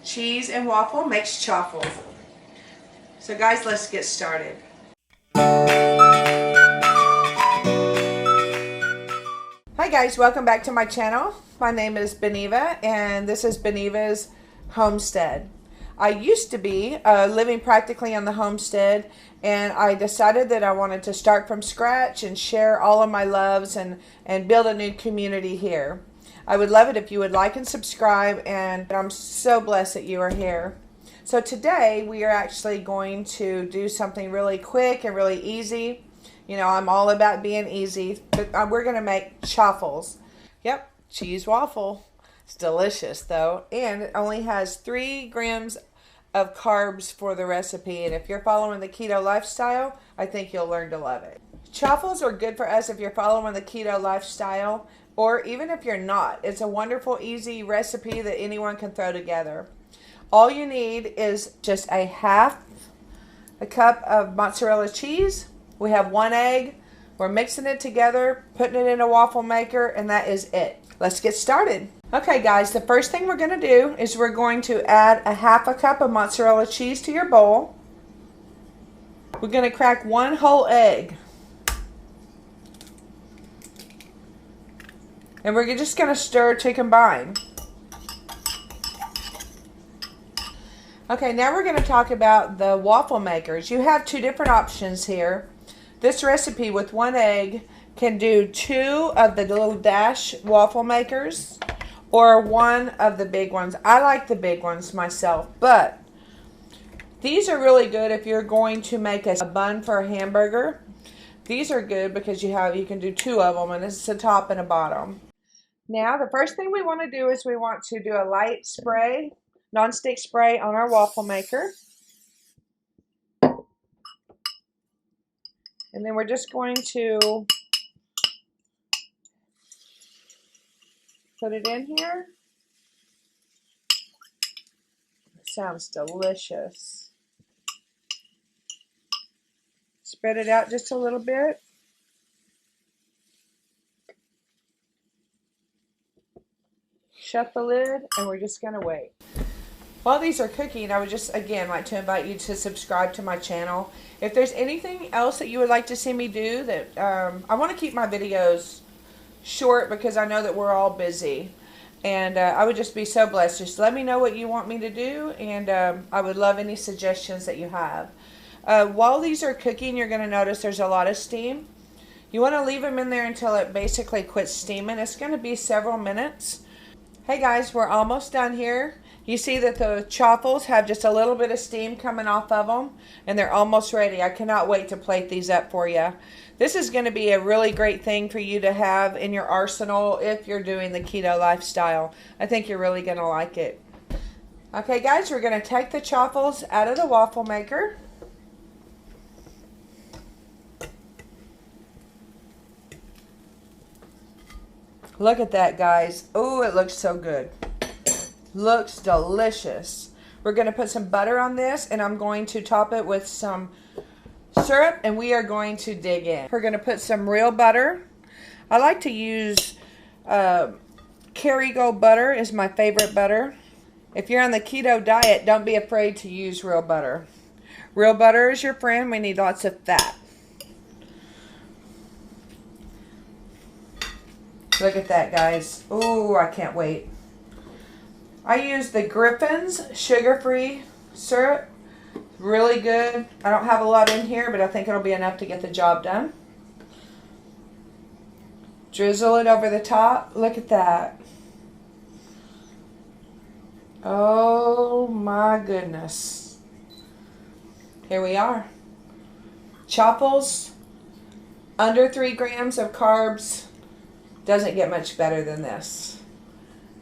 cheese and waffle makes chaffle. So guys, let's get started. Hi guys, welcome back to my channel. My name is Beneva and this is BENEVA'S homestead. I used to be living practically on the homestead, and I decided that I wanted to start from scratch and share all of my loves and build a new community here. I would love it if you would like and subscribe, and I'm so blessed that you are here. So today we are actually going to do something really quick and really easy. You know, I'm all about being easy, but we're going to make chaffles. Yep, cheese waffle. It's delicious though, and it only has 3 grams of carbs for the recipe, and if you're following the keto lifestyle, I think you'll learn to love it. Chaffles are good for us if you're following the keto lifestyle, or even if you're not. It's a wonderful, easy recipe that anyone can throw together. All you need is just a cup of mozzarella cheese. We have 1 egg. We're mixing it together, putting it in a waffle maker, and that is it. Let's get started. Okay guys, the first thing we're going to do is we're going to add a cup of mozzarella cheese to your bowl. We're going to crack 1 whole egg. And we're just going to stir to combine. Okay, now we're going to talk about the waffle makers. You have 2 different options here. This recipe with 1 egg can do 2 of the little dash waffle makers or 1 of the big ones. I like the big ones myself, but these are really good if you're going to make a bun for a hamburger. These are good because you can do 2 of them, and it's a top and a bottom. Now the first thing we want to do is we want to do a light spray, non-stick spray on our waffle maker. And then we're just going to put it in here. It sounds delicious. Spread it out just a little bit. Shut the lid, and we're just going to wait. While these are cooking, I would just again like to invite you to subscribe to my channel. If there's anything else that you would like to see me do, that I want to keep my videos short because I know that we're all busy, and I would just be so blessed. Just let me know what you want me to do, and I would love any suggestions that you have. While these are cooking, you're going to notice there's a lot of steam. You want to leave them in there until it basically quits steaming. It's going to be several minutes. Hey guys, we're almost done here. You see that the chaffles have just a little bit of steam coming off of them, and they're almost ready. I cannot wait to plate these up for you. This is going to be a really great thing for you to have in your arsenal if you're doing the keto lifestyle. I think you're really going to like it. Okay guys, we're going to take the chaffles out of the waffle maker. Look at that, guys. Oh, it looks so good. Looks delicious. We're going to put some butter on this, and I'm going to top it with some syrup, and we are going to dig in. We're going to put some real butter. I like to use Kerrygold butter is my favorite butter. If you're on the keto diet, don't be afraid to use real butter. Real butter is your friend. We need lots of fat. Look at that, guys. Ooh, I can't wait. I use the Griffin's sugar-free syrup. Really good. I don't have a lot in here, but I think it'll be enough to get the job done. Drizzle it over the top. Look at that. Oh my goodness. Here we are. Chaffles, under 3 grams of carbs. Doesn't get much better than this.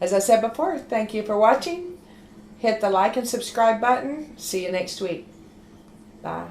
As I said before, thank you for watching. Hit the like and subscribe button. See you next week. Bye.